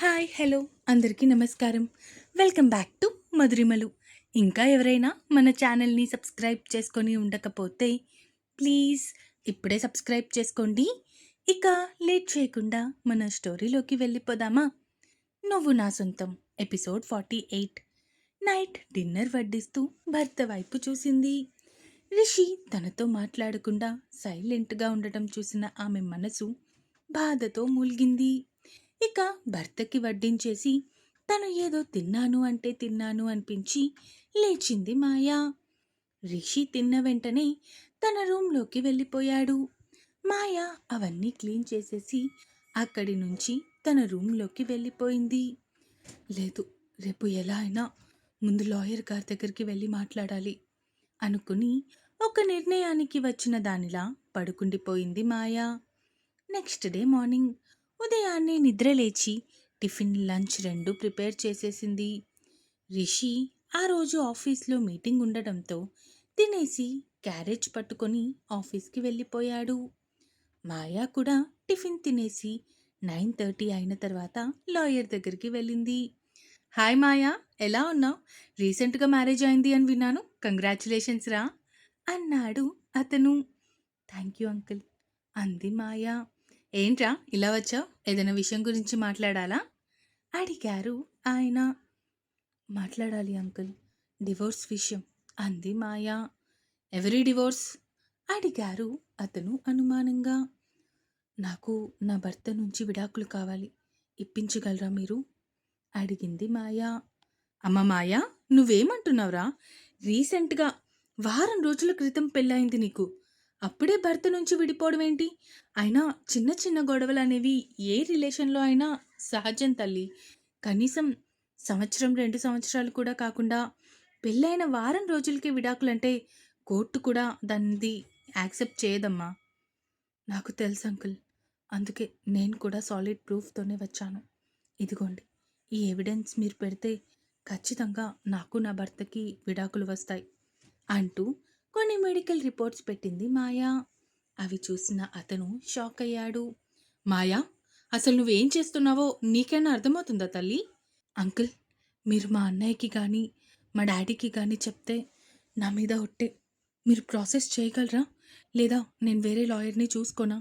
Hi hello అందరికీ నమస్కారం. Welcome back to Madhurimalu. ఇంకా ఎవరైనా మన ఛానల్ని సబ్స్క్రైబ్ చేసుకొని ఉండకపోతే ప్లీజ్ ఇప్పుడే సబ్స్క్రైబ్ చేసుకోండి. ఇక లేట్ చేయకుండా మన స్టోరీలోకి వెళ్ళిపోదామా? నువ్వు నా సొంతం ఎపిసోడ్ 48. నైట్ డిన్నర్ వడ్డిస్తూ భర్త వైపు చూసింది. రిషి తనతో మాట్లాడకుండా సైలెంట్గా ఉండటం చూసిన ఆమె మనసు బాధతో మూల్గింది. ఇక భర్తకి వడ్డించేసి తను ఏదో తిన్నాను అంటే తిన్నాను అనిపించి లేచింది మాయా. రిషి తిన్న వెంటనే తన రూంలోకి వెళ్ళిపోయాడు. మాయా అవన్నీ క్లీన్ చేసేసి అక్కడి నుంచి తన రూంలోకి వెళ్ళిపోయింది. లేదు, రేపు ఎలా అయినా ముందు లాయర్ గారి దగ్గరికి వెళ్ళి మాట్లాడాలి అనుకుని ఒక నిర్ణయానికి వచ్చిన దానిలా పడుకుండిపోయింది మాయా. నెక్స్ట్ డే మార్నింగ్ ఉదయాన్నే నిద్రలేచి టిఫిన్ లంచ్ రెండు ప్రిపేర్ చేసేసింది. రిషి ఆ రోజు ఆఫీస్లో మీటింగ్ ఉండడంతో తినేసి క్యారేజ్ పట్టుకొని ఆఫీస్కి వెళ్ళిపోయాడు. మాయా కూడా టిఫిన్ తినేసి 9:30 అయిన తర్వాత లాయర్ దగ్గరికి వెళ్ళింది. హాయ్ మాయా, ఎలా ఉన్నావు? రీసెంట్గా మ్యారేజ్ అయింది అని విన్నాను, కంగ్రాచులేషన్స్ రా అన్నాడు అతను. థ్యాంక్ యూ అంకుల్ అంది మాయా. ఏంట్రా ఇలా వచ్చావు? ఏదైనా విషయం గురించి మాట్లాడాలా అడిగారు ఆయన. మాట్లాడాలి అంకుల్, డివోర్స్ విషయం అంది మాయా. ఎవరి డివోర్స్ అడిగారు అతను అనుమానంగా. నాకు నా భర్త నుంచి విడాకులు కావాలి, ఇప్పించగలరా మీరు అడిగింది మాయా. అమ్మ మాయా, నువ్వేమంటున్నావురా? రీసెంట్గా వారం రోజుల క్రితం పెళ్ళయింది నీకు, అప్పుడే భర్త నుంచి విడిపోవడం ఏంటి? అయినా చిన్న చిన్న గొడవలు అనేవి ఏ రిలేషన్లో అయినా సహజం తల్లి. కనీసం సంవత్సరం 2 సంవత్సరాలు కూడా కాకుండా పెళ్ళైన వారం రోజులకి విడాకులంటే కోర్టు కూడా దాన్ని యాక్సెప్ట్ చేయదమ్మా. నాకు తెలుసు అంకుల్, అందుకే నేను కూడా సాలిడ్ ప్రూఫ్తోనే వచ్చాను. ఇదిగోండి, ఈ ఎవిడెన్స్ మీరు పెడితే ఖచ్చితంగా నాకు నా భర్తకి విడాకులు వస్తాయి అంటూ కొన్ని మెడికల్ రిపోర్ట్స్ పెట్టింది మాయా. అవి చూసిన అతను షాక్ అయ్యాడు. మాయా, అసలు నువ్వేం చేస్తున్నావో నీకైనా అర్థమవుతుందా తల్లి? అంకుల్, మీరు మా అన్నయ్యకి కానీ మా డాడీకి కానీ చెప్తే నా మీద ఒట్టే. మీరు ప్రాసెస్ చేయగలరా, లేదా నేను వేరే లాయర్ని చూసుకోనా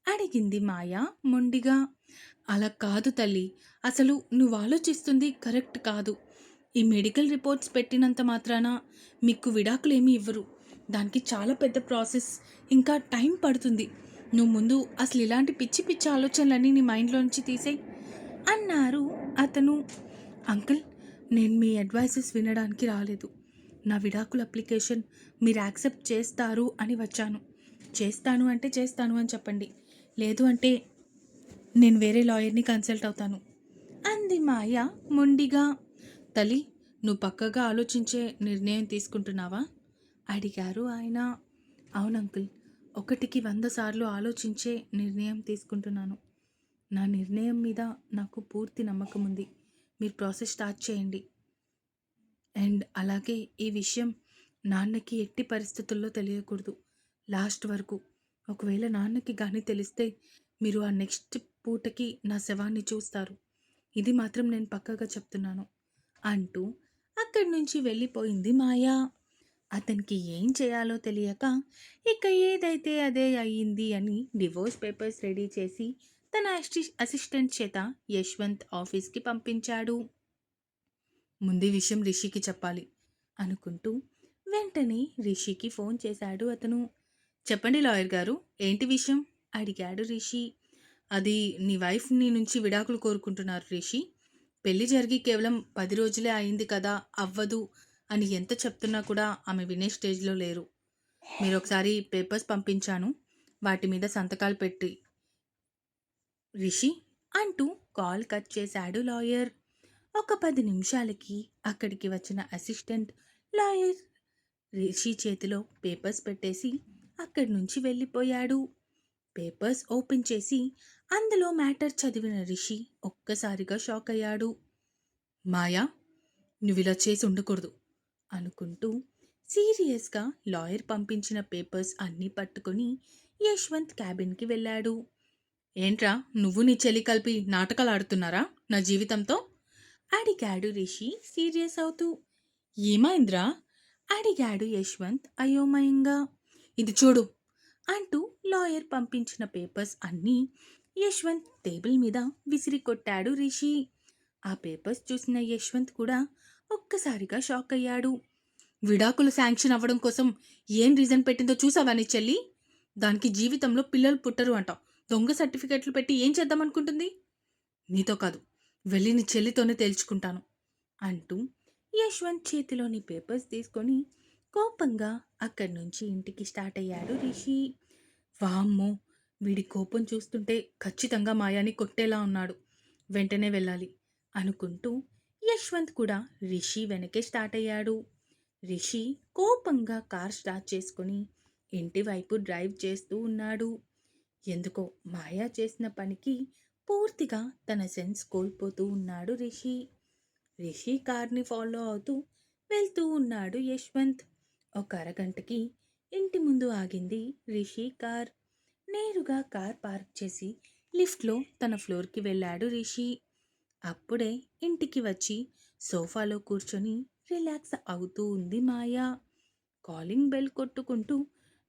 అడిగింది మాయా మొండిగా. అలా కాదు తల్లి, అసలు నువ్వు ఆలోచిస్తుంది కరెక్ట్ కాదు. ఈ మెడికల్ రిపోర్ట్స్ పెట్టినంత మాత్రాన మీకు విడాకులు ఏమీ ఇవ్వరు. దానికి చాలా పెద్ద ప్రాసెస్, ఇంకా టైం పడుతుంది. నువ్వు ముందు అసలు ఇలాంటి పిచ్చి పిచ్చి ఆలోచనలన్నీ నీ మైండ్లో నుంచి తీసేయి అన్నారు అతను. అంకుల్, నేను మీ అడ్వైసెస్ వినడానికి రాలేదు. నా విడాకుల అప్లికేషన్ మీరు యాక్సెప్ట్ చేస్తారు అని వచ్చాను. చేస్తాను అంటే చేస్తాను అని చెప్పండి, లేదు అంటే నేను వేరే లాయర్ని కన్సల్ట్ అవుతాను అంది మాయ మొండిగా. తల్లి, నువ్వు పక్కగా ఆలోచించే నిర్ణయం తీసుకుంటున్నావా అడిగారు ఆయన. అవును అంకుల్, 1కి 100 సార్లు ఆలోచించే నిర్ణయం తీసుకుంటున్నాను. నా నిర్ణయం మీద నాకు పూర్తి నమ్మకం ఉంది. మీరు ప్రాసెస్ స్టార్ట్ చేయండి. అండ్ అలాగే ఈ విషయం నాన్నకి ఎట్టి పరిస్థితుల్లో తెలియకూడదు, లాస్ట్ వరకు. ఒకవేళ నాన్నకి కానీ తెలిస్తే మీరు ఆ నెక్స్ట్ పూటకి నా శవాన్ని చూస్తారు. ఇది మాత్రం నేను పక్కగా చెప్తున్నాను అంటూ అక్కడి నుంచి వెళ్ళిపోయింది మాయా. అతనికి ఏం చేయాలో తెలియక ఇక ఏదైతే అదే అయ్యింది అని డివోర్స్ పేపర్స్ రెడీ చేసి తన అసిస్టెంట్ చేత యశ్వంత్ ఆఫీస్కి పంపించాడు. ముందు విషయం రిషికి చెప్పాలి అనుకుంటూ వెంటనే రిషికి ఫోన్ చేశాడు అతను. చెప్పండి లాయర్ గారు, ఏంటి విషయం అడిగాడు రిషి. అది నీ వైఫ్ నీ నుంచి విడాకులు కోరుకుంటున్నారు రిషి. పెళ్లి జరిగి కేవలం 10 రోజులే అయింది కదా, అవ్వదు అని ఎంత చెప్తున్నా కూడా ఆమె వినే స్టేజ్లో లేరు. మీరు ఒకసారి పేపర్స్ పంపించాను, వాటి మీద సంతకాలు పెట్టి రిషి అంటూ కాల్ కట్ చేశాడు లాయర్. ఒక 10 నిమిషాలకి అక్కడికి వచ్చిన అసిస్టెంట్ లాయర్ రిషి చేతిలో పేపర్స్ పెట్టేసి అక్కడి నుంచి వెళ్ళిపోయాడు. పేపర్స్ ఓపెన్ చేసి అందులో మ్యాటర్ చదివిన రిషి ఒక్కసారిగా షాక్ అయ్యాడు. మాయా, నువ్విలా చేసి ఉండకూడదు అనుకుంటూ సీరియస్గా లాయర్ పంపించిన పేపర్స్ అన్నీ పట్టుకొని యశ్వంత్ క్యాబిన్కి వెళ్ళాడు. ఏంట్రా, నువ్వు నీ చెల్లి కలిపి నాటకాలు ఆడుతున్నారా నా జీవితంతో అడిగాడు రిషి సీరియస్ అవుతూ. ఏమైందిరా అడిగాడు యశ్వంత్ అయోమయంగా. ఇది చూడు అంటూ లాయర్ పంపించిన పేపర్స్ అన్నీ యశ్వంత్ టేబుల్ మీద విసిరి కొట్టాడు రిషి. ఆ పేపర్స్ చూసిన యశ్వంత్ కూడా ఒక్కసారిగా షాక్ అయ్యాడు. విడాకులు శాంక్షన్ అవ్వడం కోసం ఏం రీజన్ పెట్టిందో చూసావా నీ చెల్లి? దానికి జీవితంలో పిల్లలు పుట్టరు అంట. దొంగ సర్టిఫికెట్లు పెట్టి ఏం చేద్దామనుకుంటుంది? నీతో కాదు, వెళ్ళి నీ చెల్లితోనే తేల్చుకుంటాను అంటూ యశ్వంత్ చేతిలోని పేపర్స్ తీసుకొని కోపంగా అక్కడి నుంచి ఇంటికి స్టార్ట్ అయ్యాడు రిషి. వామ్మో, వీడి కోపం చూస్తుంటే ఖచ్చితంగా మాయాని కొట్టేలా ఉన్నాడు. వెంటనే వెళ్ళాలి అనుకుంటూ యశ్వంత్ కూడా రిషి వెనకే స్టార్ట్ అయ్యాడు. రిషి కోపంగా కార్ స్టార్ట్ చేసుకుని ఇంటి వైపు డ్రైవ్ చేస్తూ ఉన్నాడు. ఎందుకో మాయా చేసిన పనికి పూర్తిగా తన సెన్స్ కోల్పోతూ ఉన్నాడు రిషి. రిషి కార్ని ఫాలో అవుతూ వెళ్తూ ఉన్నాడు యశ్వంత్. ఒక అరగంటకి ఇంటి ముందు ఆగింది రిషి కార్. నేరుగా కార్ పార్క్ చేసి లిఫ్ట్లో తన ఫ్లోర్కి వెళ్ళాడు రిషి. అప్పుడే ఇంటికి వచ్చి సోఫాలో కూర్చొని రిలాక్స్ అవుతూ ఉంది మాయా. కాలింగ్ బెల్ కొట్టుకుంటూ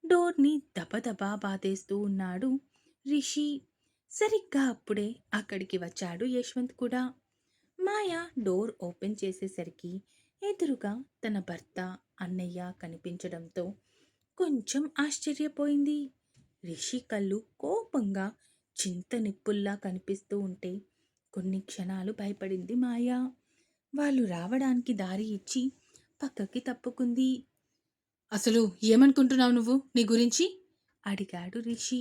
డోర్ని దబదబా బాధేస్తూ ఉన్నాడు రిషి. సరిగ్గా అప్పుడే అక్కడికి వచ్చాడు యశ్వంత్ కూడా. మాయా డోర్ ఓపెన్ చేసేసరికి ఎదురుగా తన భర్త అన్నయ్య కనిపించడంతో కొంచెం ఆశ్చర్యపోయింది. రిషి కళ్ళు కోపంగా చింత నిప్పుల్లా కనిపిస్తూ ఉంటే కొన్ని క్షణాలు భయపడింది మాయా. వాళ్ళు రావడానికి దారి ఇచ్చి పక్కకి తప్పుకుంది. అసలు ఏమనుకుంటున్నావు నువ్వు నీ గురించి? అడిగాడు రిషి.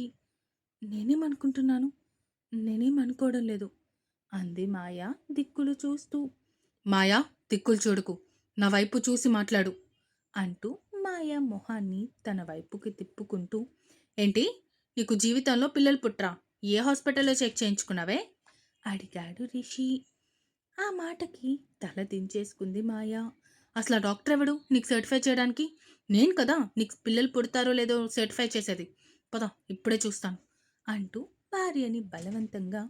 నేనేమనుకుంటున్నాను? నేనేమనుకోవడం లేదు అంది మాయా దిక్కులు చూస్తూ. మాయా, దిక్కులు చూడకు, నా వైపు చూసి మాట్లాడు అంటూ మాయా మొహాన్ని తన వైపుకి తిప్పుకుంటూ. ఏంటి, నీకు జీవితంలో పిల్లలు పుట్రా? ఏ హాస్పిటల్లో చెక్ చేయించుకున్నావే? అడిగాడు రిషి. ఆ మాటకి తల దించేసుకుంది మాయా. అసలు ఆ డాక్టర్ ఎవడు నీకు సర్టిఫై చేయడానికి? నేను కదా నీకు పిల్లలు పుడతారో లేదో సర్టిఫై చేసేది. పద, ఇప్పుడే చూస్తాను అంటూ భార్యని బలవంతంగా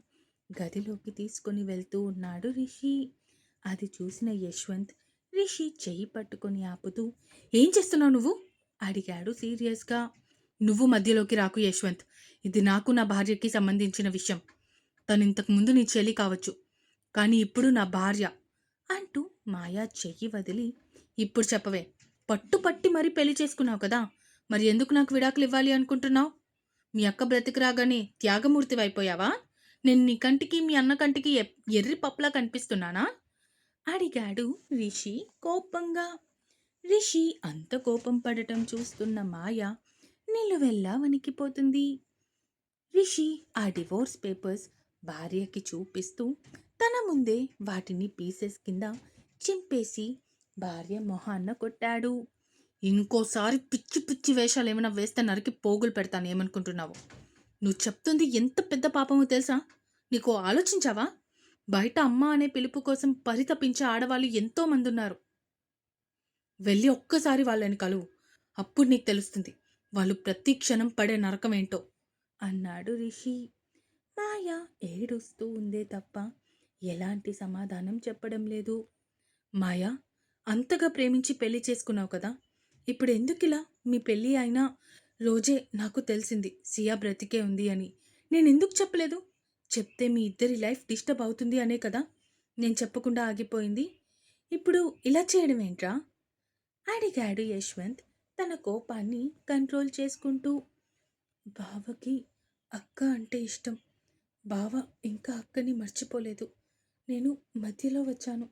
గదిలోకి తీసుకుని వెళ్తూ ఉన్నాడు రిషి. అది చూసిన యశ్వంత్ రిషి చెయ్యి పట్టుకొని ఆపుతూ, ఏం చేస్తున్నావు నువ్వు? అడిగాడు సీరియస్గా. నువ్వు మధ్యలోకి రాకు యశ్వంత్. ఇది నాకు నా భార్యకి సంబంధించిన విషయం. తను ఇంతకు ముందు నీ చెల్లి కావచ్చు, కానీ ఇప్పుడు నా భార్య అంటూ మాయా చెయ్యి వదిలి, ఇప్పుడు చెప్పవే, పట్టుపట్టి మరీ పెళ్లి చేసుకున్నావు కదా, మరి ఎందుకు నాకు విడాకులు ఇవ్వాలి అనుకుంటున్నావు? మీ అక్క బ్రతికి రాగానే త్యాగమూర్తివైపోయావా? నేను నీ కంటికి మీ అన్న కంటికి ఎర్రి పప్పులా కనిపిస్తున్నానా? అడిగాడు రిషి కోపంగా. రిషి అంత కోపం పడటం చూస్తున్న మాయ నిలువెల్లా వణికిపోతుంది. రిషి ఆ డివోర్స్ పేపర్స్ భార్యకి చూపిస్తూ తన ముందే వాటిని పీసెస్ కింద చింపేసి భార్య మొహాన్న కొట్టాడు. ఇంకోసారి పిచ్చి పిచ్చి వేషాలు ఏమైనా వేస్తే నరికి పోగులు పెడతాను, ఏమనుకుంటున్నావు? నువ్వు చెప్తుంది ఎంత పెద్ద పాపమో తెలుసా? నీకు ఆలోచించావా? బయట అమ్మ అనే పిలుపు కోసం పరితపించే ఆడవాళ్ళు ఎంతో మంది ఉన్నారు. వెళ్ళి ఒక్కసారి వాళ్ళని కలువు, అప్పుడు నీకు తెలుస్తుంది వాళ్ళు ప్రతి క్షణం పడే నరకం ఏంటో అన్నాడు రిషి. మాయ ఏడుస్తూ ఉందే తప్ప ఎలాంటి సమాధానం చెప్పడం లేదు. మాయా, అంతగా ప్రేమించి పెళ్లి చేసుకున్నావు కదా, ఇప్పుడు ఎందుకిలా? మీ పెళ్ళి అయినా రోజే నాకు తెలిసింది సియా బ్రతికే ఉంది అని. నేనెందుకు చెప్పలేదు? చెప్తే మీ ఇద్దరి లైఫ్ డిస్టర్బ్ అవుతుంది అనే కదా నేను చెప్పకుండా ఆగిపోయింది. ఇప్పుడు ఇలా చేయడం ఏంట్రా? అడిగాడు యశ్వంత్ తన కోపాన్ని కంట్రోల్ చేసుకుంటూ. బావకి అక్క అంటే ఇష్టం. బావ ఇంకా అక్కని మర్చిపోలేదు. నేను మధ్యలో వచ్చాను.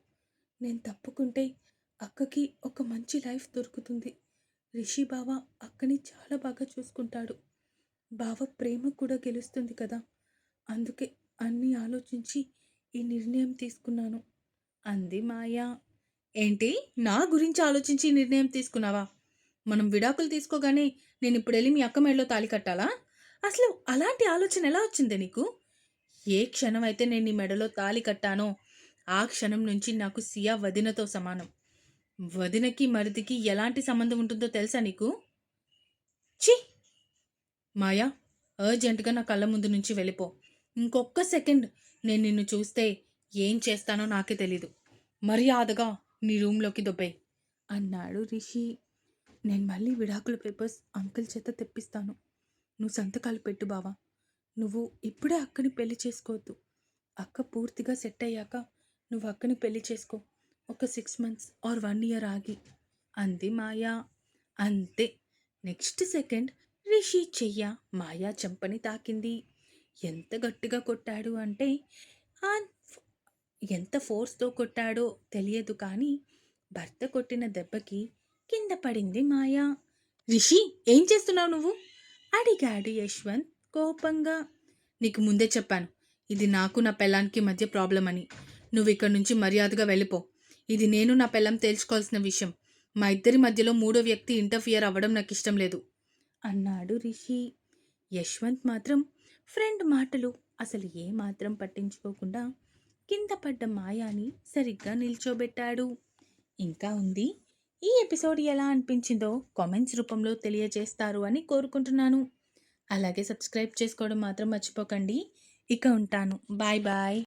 నేను తప్పుకుంటే అక్కకి ఒక మంచి లైఫ్ దొరుకుతుంది. రిషి బావ అక్కని చాలా బాగా చూసుకుంటాడు. బావ ప్రేమ కూడా గెలుస్తుంది కదా, అందుకే అన్నీ ఆలోచించి ఈ నిర్ణయం తీసుకున్నాను అంది మాయా. ఏంటి, నా గురించి ఆలోచించి నిర్ణయం తీసుకున్నావా? మనం విడాకులు తీసుకోగానే నేను ఇప్పుడు వెళ్ళి మీ అక్క మెడలో తాళి కట్టాలా? అసలు అలాంటి ఆలోచన ఎలా వచ్చింది నీకు? ఏ క్షణం అయితే నేను నీ మెడలో తాళి కట్టానో ఆ క్షణం నుంచి నాకు సియా వదినతో సమానం. వదినకి మరిదికి ఎలాంటి సంబంధం ఉంటుందో తెలుసా నీకు? ఛీ! మాయా, అర్జెంటుగా నా కళ్ళ ముందు నుంచి వెళ్ళిపో. ఇంకొక్క సెకండ్ నేను నిన్ను చూస్తే ఏం చేస్తానో నాకే తెలీదు. మర్యాదగా నీ రూమ్‌లోకి దొబ్బేయ్ అన్నాడు రిషి. నేను మళ్ళీ విడాకుల పేపర్స్ అంకుల్ చేత తెప్పిస్తాను. నువ్వు సంతకాలు పెట్టు బావా. నువ్వు ఇప్పుడే అక్కని పెళ్లి చేసుకోవద్దు. అక్క పూర్తిగా సెట్ అయ్యాక నువ్వు అక్కని పెళ్లి చేసుకో. ఒక 6 మంత్స్ ఆర్ 1 ఇయర్ ఆగి అంది మాయా. అంతే. నెక్స్ట్ సెకండ్ రిషి చెయ్య మాయా చెంపని తాకింది. ఎంత గట్టిగా కొట్టాడు అంటే ఆ ఎంత ఫోర్స్‌తో కొట్టాడో తెలియదు కానీ భర్త కొట్టిన దెబ్బకి కింద పడింది మాయా. రిషి ఏం చేస్తున్నావు నువ్వు అడిగాడు యశ్వంత్ కోపంగా. నీకు ముందే చెప్పాను ఇది నాకు నా పెళ్ళానికి మధ్య ప్రాబ్లం అని. నువ్వు ఇక్కడి నుంచి మర్యాదగా వెళ్ళిపో. ఇది నేను నా పెళ్ళం తేల్చుకోవాల్సిన విషయం. మా ఇద్దరి మధ్యలో మూడో వ్యక్తి ఇంటర్ఫియర్ అవ్వడం నాకు ఇష్టం లేదు అన్నాడు రిషి. యశ్వంత్ మాత్రం ఫ్రెండ్ మాటలు అసలు ఏ మాత్రం పట్టించుకోకుండా కింద పడ్డ మాయాని సరిగ్గా నిల్చోబెట్టాడు. ఇంకా ఉంది. ఈ ఎపిసోడ్ ఎలా అనిపించిందో కామెంట్స్ రూపంలో తెలియజేస్తారు అని కోరుకుంటున్నాను. అలాగే సబ్స్క్రైబ్ చేసుకోవడం మాత్రం మర్చిపోకండి. ఇక ఉంటాను. Bye bye.